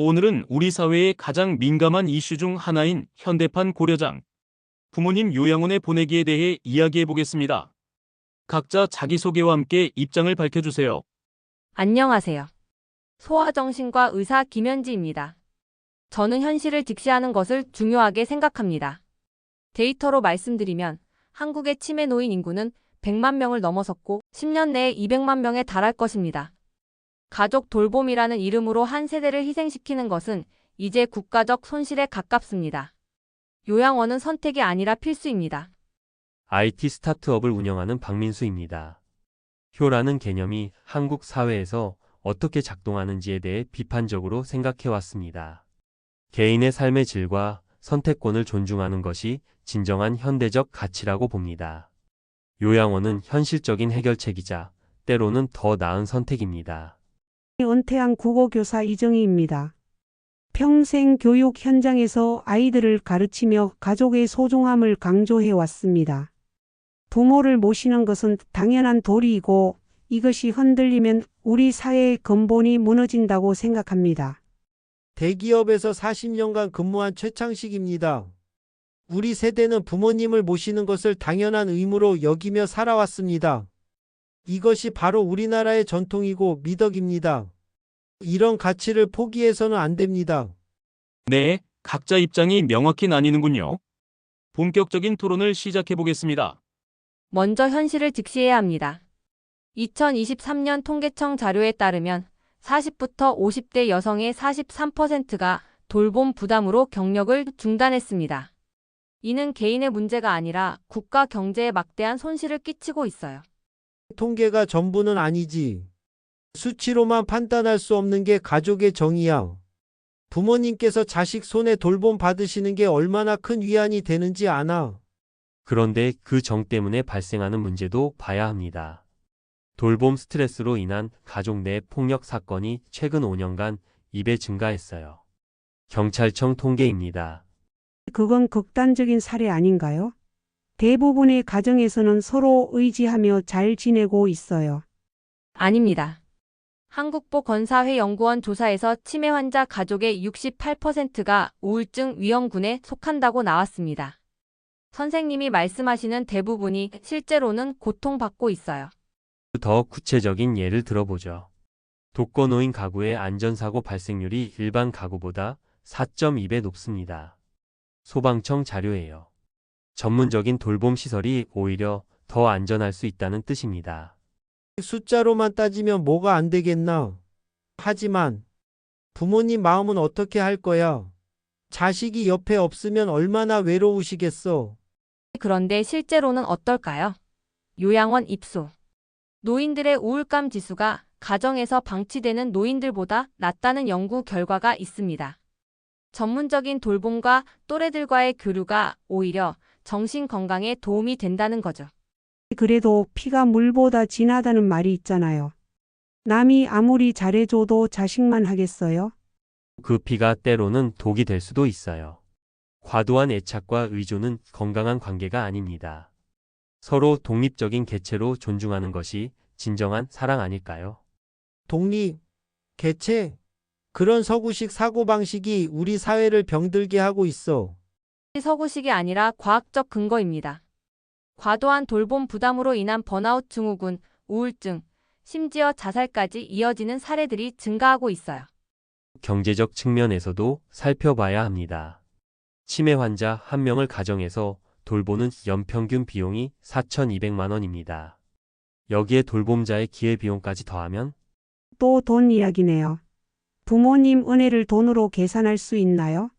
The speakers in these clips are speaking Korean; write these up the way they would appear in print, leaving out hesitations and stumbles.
오늘은 우리 사회의 가장 민감한 이슈 중 하나인 현대판 고려장, 부모님 요양원에 보내기에 대해 이야기해 보겠습니다. 각자 자기소개와 함께 입장을 밝혀주세요. 안녕하세요. 소아정신과 의사 김현지입니다. 저는 현실을 직시하는 것을 중요하게 생각합니다. 데이터로 말씀드리면 한국의 치매 노인 인구는 100만 명을 넘어섰고 10년 내에 200만 명에 달할 것입니다. 가족 돌봄이라는 이름으로 한 세대를 희생시키는 것은 이제 국가적 손실에 가깝습니다. 요양원은 선택이 아니라 필수입니다. IT 스타트업을 운영하는 박민수입니다. 효라는 개념이 한국 사회에서 어떻게 작동하는지에 대해 비판적으로 생각해왔습니다. 개인의 삶의 질과 선택권을 존중하는 것이 진정한 현대적 가치라고 봅니다. 요양원은 현실적인 해결책이자 때로는 더 나은 선택입니다. 은퇴한 국어교사 이정희입니다. 평생 교육 현장에서 아이들을 가르치며 가족의 소중함을 강조해 왔습니다. 부모를 모시는 것은 당연한 도리이고 이것이 흔들리면 우리 사회의 근본이 무너진다고 생각합니다. 대기업에서 40년간 근무한 최창식입니다. 우리 세대는 부모님을 모시는 것을 당연한 의무로 여기며 살아왔습니다. 이것이 바로 우리나라의 전통이고 미덕입니다. 이런 가치를 포기해서는 안 됩니다. 네, 각자 입장이 명확히 나뉘는군요. 본격적인 토론을 시작해 보겠습니다. 먼저 현실을 직시해야 합니다. 2023년 통계청 자료에 따르면 40부터 50대 여성의 43%가 돌봄 부담으로 경력을 중단했습니다. 이는 개인의 문제가 아니라 국가 경제에 막대한 손실을 끼치고 있어요. 통계가 전부는 아니지. 수치로만 판단할 수 없는 게 가족의 정의야. 부모님께서 자식 손에 돌봄 받으시는 게 얼마나 큰 위안이 되는지 아나. 그런데 그 정 때문에 발생하는 문제도 봐야 합니다. 돌봄 스트레스로 인한 가족 내 폭력 사건이 최근 5년간 2배 증가했어요. 경찰청 통계입니다. 그건 극단적인 사례 아닌가요? 대부분의 가정에서는 서로 의지하며 잘 지내고 있어요. 아닙니다. 한국보건사회연구원 조사에서 치매 환자 가족의 68%가 우울증 위험군에 속한다고 나왔습니다. 선생님이 말씀하시는 대부분이 실제로는 고통받고 있어요. 더 구체적인 예를 들어보죠. 독거노인 가구의 안전사고 발생률이 일반 가구보다 4.2배 높습니다. 소방청 자료예요. 전문적인 돌봄 시설이 오히려 더 안전할 수 있다는 뜻입니다. 숫자로만 따지면 뭐가 안 되겠나. 하지만 부모님 마음은 어떻게 할 거야? 자식이 옆에 없으면 얼마나 외로우시겠어. 그런데 실제로는 어떨까요? 요양원 입소. 노인들의 우울감 지수가 가정에서 방치되는 노인들보다 낮다는 연구 결과가 있습니다. 전문적인 돌봄과 또래들과의 교류가 오히려 정신 건강에 도움이 된다는 거죠. 그래도 피가 물보다 진하다는 말이 있잖아요. 남이 아무리 잘해줘도 자식만 하겠어요? 그 피가 때로는 독이 될 수도 있어요. 과도한 애착과 의존은 건강한 관계가 아닙니다. 서로 독립적인 개체로 존중하는 것이 진정한 사랑 아닐까요? 독립, 개체, 그런 서구식 사고방식이 우리 사회를 병들게 하고 있어. 서구식이 아니라 과학적 근거입니다. 과도한 돌봄 부담으로 인한 번아웃 증후군, 우울증, 심지어 자살까지 이어지는 사례들이 증가하고 있어요. 경제적 측면에서도 살펴봐야 합니다. 치매 환자 1명을 가정에서 돌보는 연평균 비용이 4,200만 원입니다. 여기에 돌봄자의 기회비용까지 더하면 또 돈 이야기네요. 부모님 은혜를 돈으로 계산할 수 있나요?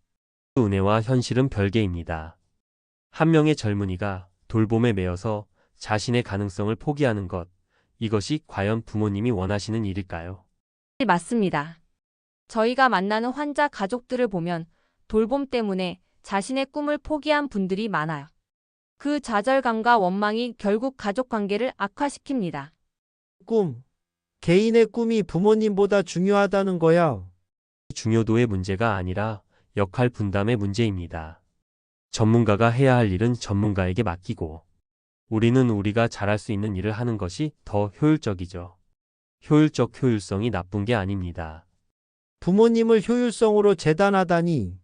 은혜와 현실은 별개입니다. 한 명의 젊은이가 돌봄에 매여서 자신의 가능성을 포기하는 것, 이것이 과연 부모님이 원하시는 일일까요? 맞습니다. 저희가 만나는 환자 가족들을 보면 돌봄 때문에 자신의 꿈을 포기한 분들이 많아요. 그 좌절감과 원망이 결국 가족 관계를 악화시킵니다. 꿈. 개인의 꿈이 부모님보다 중요하다는 거야. 중요도의 문제가 아니라 역할 분담의 문제입니다. 전문가가 해야 할 일은 전문가에게 맡기고 우리는 우리가 잘할 수 있는 일을 하는 것이 더 효율적이죠. 효율적 효율성이 나쁜 게 아닙니다. 부모님을 효율성으로 재단하다니.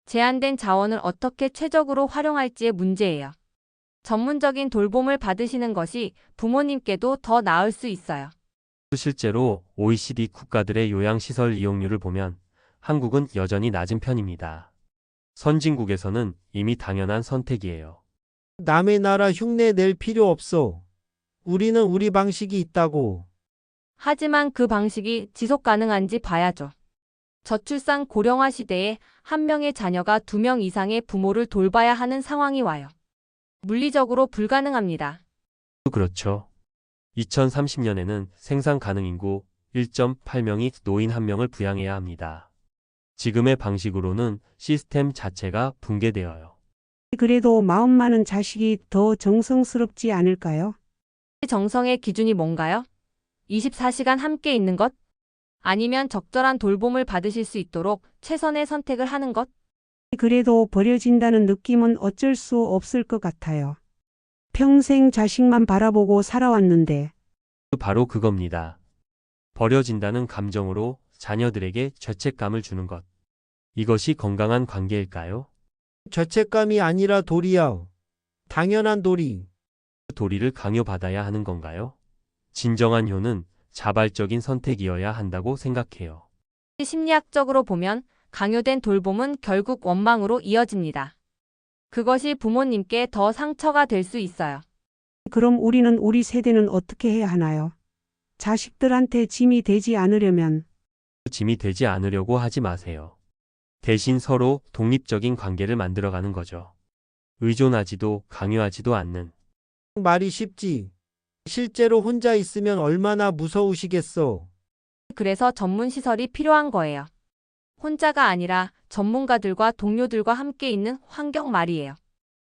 제한된 자원을 어떻게 최적으로 활용할지의 문제예요. 전문적인 돌봄을 받으시는 것이 부모님께도 더 나을 수 있어요. 실제로 OECD 국가들의 요양시설 이용률을 보면 한국은 여전히 낮은 편입니다. 선진국에서는 이미 당연한 선택이에요. 남의 나라 흉내 낼 필요 없어. 우리는 우리 방식이 있다고. 하지만 그 방식이 지속 가능한지 봐야죠. 저출산 고령화 시대에 한 명의 자녀가 2명 이상의 부모를 돌봐야 하는 상황이 와요. 물리적으로 불가능합니다. 그렇죠. 2030년에는 생산 가능 인구 1.8명이 노인 1명을 부양해야 합니다. 지금의 방식으로는 시스템 자체가 붕괴되어요. 그래도 마음 많은 자식이 더 정성스럽지 않을까요? 정성의 기준이 뭔가요? 24시간 함께 있는 것? 아니면 적절한 돌봄을 받으실 수 있도록 최선의 선택을 하는 것? 그래도 버려진다는 느낌은 어쩔 수 없을 것 같아요. 평생 자식만 바라보고 살아왔는데 바로 그겁니다. 버려진다는 감정으로 자녀들에게 죄책감을 주는 것. 이것이 건강한 관계일까요? 죄책감이 아니라 도리야. 당연한 도리. 도리를 강요받아야 하는 건가요? 진정한 효는 자발적인 선택이어야 한다고 생각해요. 심리학적으로 보면 강요된 돌봄은 결국 원망으로 이어집니다. 그것이 부모님께 더 상처가 될 수 있어요. 그럼 우리 세대는 어떻게 해야 하나요? 자식들한테 짐이 되지 않으려면 짐이 되지 않으려고 하지 마세요. 대신 서로 독립적인 관계를 만들어가는 거죠. 의존하지도 강요하지도 않는. 말이 쉽지. 실제로 혼자 있으면 얼마나 무서우시겠어. 그래서 전문 시설이 필요한 거예요. 혼자가 아니라 전문가들과 동료들과 함께 있는 환경 말이에요.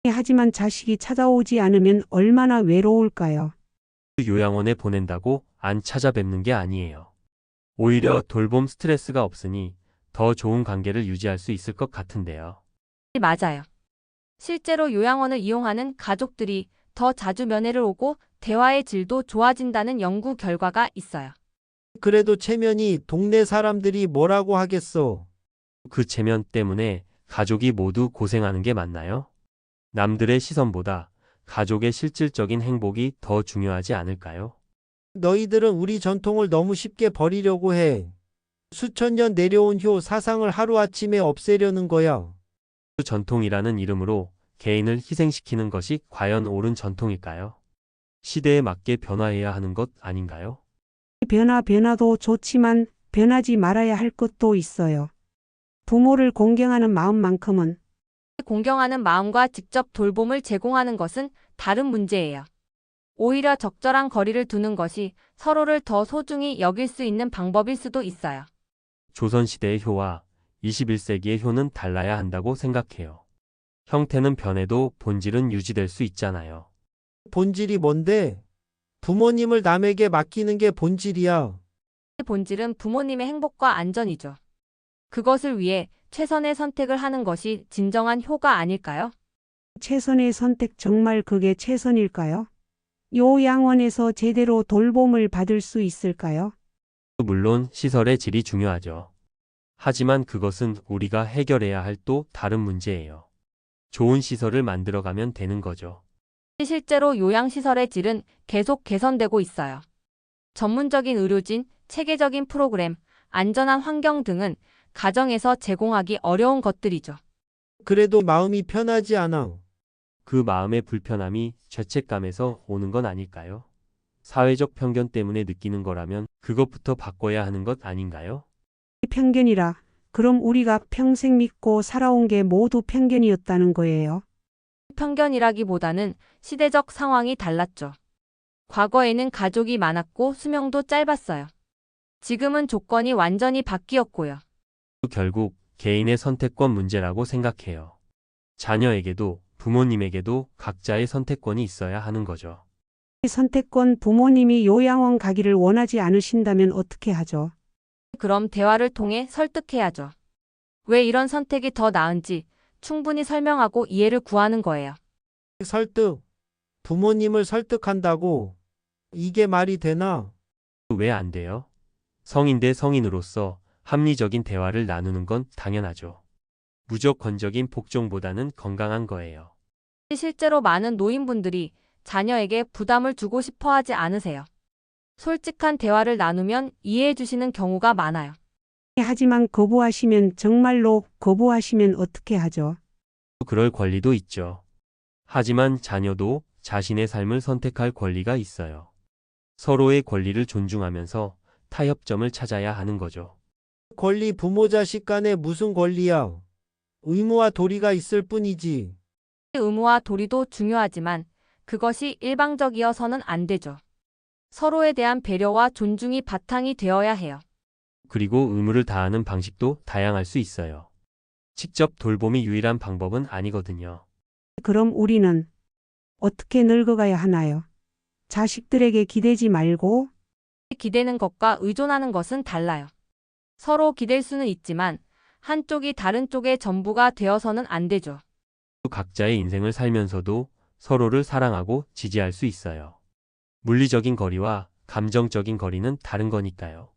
하지만 자식이 찾아오지 않으면 얼마나 외로울까요? 요양원에 보낸다고 안 찾아뵙는 게 아니에요. 오히려 돌봄 스트레스가 없으니 더 좋은 관계를 유지할 수 있을 것 같은데요. 맞아요. 실제로 요양원을 이용하는 가족들이 더 자주 면회를 오고 대화의 질도 좋아진다는 연구 결과가 있어요. 그래도 체면이 동네 사람들이 뭐라고 하겠어. 그 체면 때문에 가족이 모두 고생하는 게 맞나요? 남들의 시선보다 가족의 실질적인 행복이 더 중요하지 않을까요? 너희들은 우리 전통을 너무 쉽게 버리려고 해. 수천 년 내려온 효 사상을 하루아침에 없애려는 거야. 전통이라는 이름으로 개인을 희생시키는 것이 과연 옳은 전통일까요? 시대에 맞게 변화해야 하는 것 아닌가요? 변화도 좋지만 변하지 말아야 할 것도 있어요. 부모를 공경하는 마음만큼은 공경하는 마음과 직접 돌봄을 제공하는 것은 다른 문제예요. 오히려 적절한 거리를 두는 것이 서로를 더 소중히 여길 수 있는 방법일 수도 있어요. 조선시대의 효와 21세기의 효는 달라야 한다고 생각해요. 형태는 변해도 본질은 유지될 수 있잖아요. 본질이 뭔데? 부모님을 남에게 맡기는 게 본질이야. 본질은 부모님의 행복과 안전이죠. 그것을 위해 최선의 선택을 하는 것이 진정한 효가 아닐까요? 최선의 선택 정말 그게 최선일까요? 요양원에서 제대로 돌봄을 받을 수 있을까요? 물론 시설의 질이 중요하죠. 하지만 그것은 우리가 해결해야 할 또 다른 문제예요. 좋은 시설을 만들어가면 되는 거죠. 실제로 요양시설의 질은 계속 개선되고 있어요. 전문적인 의료진, 체계적인 프로그램, 안전한 환경 등은 가정에서 제공하기 어려운 것들이죠. 그래도 마음이 편하지 않아. 그 마음의 불편함이 죄책감에서 오는 건 아닐까요? 사회적 편견 때문에 느끼는 거라면 그것부터 바꿔야 하는 것 아닌가요? 편견이라 그럼 우리가 평생 믿고 살아온 게 모두 편견이었다는 거예요. 편견이라기보다는 시대적 상황이 달랐죠. 과거에는 가족이 많았고 수명도 짧았어요. 지금은 조건이 완전히 바뀌었고요. 결국 개인의 선택권 문제라고 생각해요. 자녀에게도 부모님에게도 각자의 선택권이 있어야 하는 거죠. 선택권 부모님이 요양원 가기를 원하지 않으신다면 어떻게 하죠? 그럼 대화를 통해 설득해야죠. 왜 이런 선택이 더 나은지 충분히 설명하고 이해를 구하는 거예요. 설득. 부모님을 설득한다고. 이게 말이 되나? 왜 안 돼요? 성인 대 성인으로서 합리적인 대화를 나누는 건 당연하죠. 무조건적인 복종보다는 건강한 거예요. 실제로 많은 노인분들이 자녀에게 부담을 주고 싶어 하지 않으세요. 솔직한 대화를 나누면 이해해 주시는 경우가 많아요. 하지만 거부하시면 정말로 거부하시면 어떻게 하죠? 그럴 권리도 있죠. 하지만 자녀도 자신의 삶을 선택할 권리가 있어요. 서로의 권리를 존중하면서 타협점을 찾아야 하는 거죠. 권리 부모 자식 간에 무슨 권리야? 의무와 도리가 있을 뿐이지. 의무와 도리도 중요하지만 그것이 일방적이어서는 안 되죠. 서로에 대한 배려와 존중이 바탕이 되어야 해요. 그리고 의무를 다하는 방식도 다양할 수 있어요. 직접 돌봄이 유일한 방법은 아니거든요. 그럼 우리는 어떻게 늙어가야 하나요? 자식들에게 기대지 말고 기대는 것과 의존하는 것은 달라요. 서로 기댈 수는 있지만 한쪽이 다른 쪽의 전부가 되어서는 안 되죠. 각자의 인생을 살면서도 서로를 사랑하고 지지할 수 있어요. 물리적인 거리와 감정적인 거리는 다른 거니까요.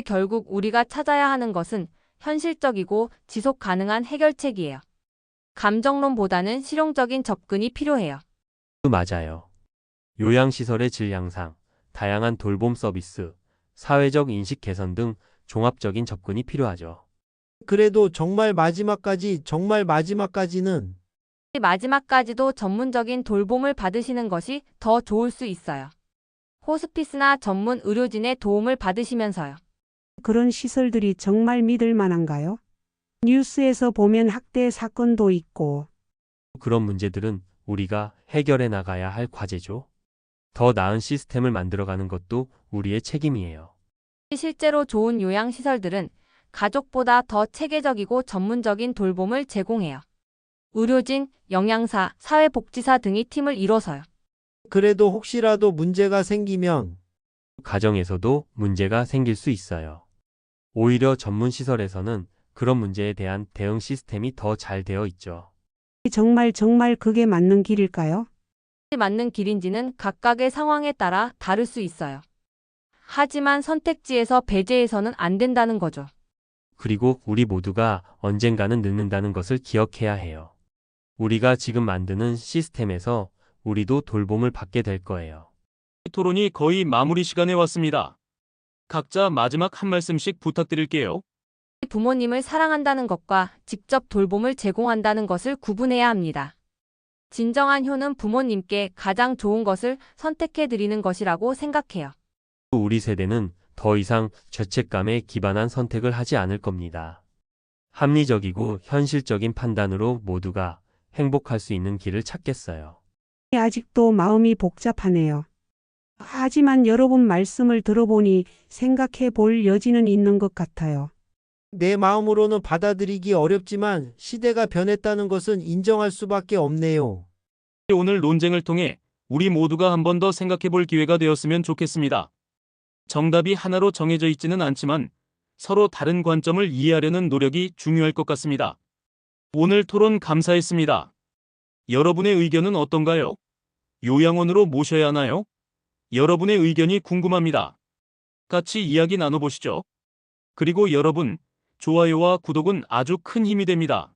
결국 우리가 찾아야 하는 것은 현실적이고 지속 가능한 해결책이에요. 감정론보다는 실용적인 접근이 필요해요. 맞아요. 요양시설의 질 향상, 다양한 돌봄 서비스, 사회적 인식 개선 등 종합적인 접근이 필요하죠. 그래도 정말 마지막까지는 마지막까지도 전문적인 돌봄을 받으시는 것이 더 좋을 수 있어요. 호스피스나 전문 의료진의 도움을 받으시면서요. 그런 시설들이 정말 믿을 만한가요? 뉴스에서 보면 학대 사건도 있고 그런 문제들은 우리가 해결해 나가야 할 과제죠. 더 나은 시스템을 만들어가는 것도 우리의 책임이에요. 실제로 좋은 요양시설들은 가족보다 더 체계적이고 전문적인 돌봄을 제공해요. 의료진, 영양사, 사회복지사 등이 팀을 이뤄서요. 그래도 혹시라도 문제가 생기면 가정에서도 문제가 생길 수 있어요. 오히려 전문 시설에서는 그런 문제에 대한 대응 시스템이 더 잘 되어 있죠. 정말 그게 맞는 길일까요? 맞는 길인지는 각각의 상황에 따라 다를 수 있어요. 하지만 선택지에서 배제해서는 안 된다는 거죠. 그리고 우리 모두가 언젠가는 늙는다는 것을 기억해야 해요. 우리가 지금 만드는 시스템에서 우리도 돌봄을 받게 될 거예요. 토론이 거의 마무리 시간에 왔습니다. 각자 마지막 한 말씀씩 부탁드릴게요. 부모님을 사랑한다는 것과 직접 돌봄을 제공한다는 것을 구분해야 합니다. 진정한 효는 부모님께 가장 좋은 것을 선택해 드리는 것이라고 생각해요. 우리 세대는 더 이상 죄책감에 기반한 선택을 하지 않을 겁니다. 합리적이고 현실적인 판단으로 모두가 행복할 수 있는 길을 찾겠어요. 아직도 마음이 복잡하네요. 하지만 여러분 말씀을 들어보니 생각해 볼 여지는 있는 것 같아요. 내 마음으로는 받아들이기 어렵지만 시대가 변했다는 것은 인정할 수밖에 없네요. 오늘 논쟁을 통해 우리 모두가 한 번 더 생각해 볼 기회가 되었으면 좋겠습니다. 정답이 하나로 정해져 있지는 않지만 서로 다른 관점을 이해하려는 노력이 중요할 것 같습니다. 오늘 토론 감사했습니다. 여러분의 의견은 어떤가요? 요양원으로 모셔야 하나요? 여러분의 의견이 궁금합니다. 같이 이야기 나눠보시죠. 그리고 여러분, 좋아요와 구독은 아주 큰 힘이 됩니다.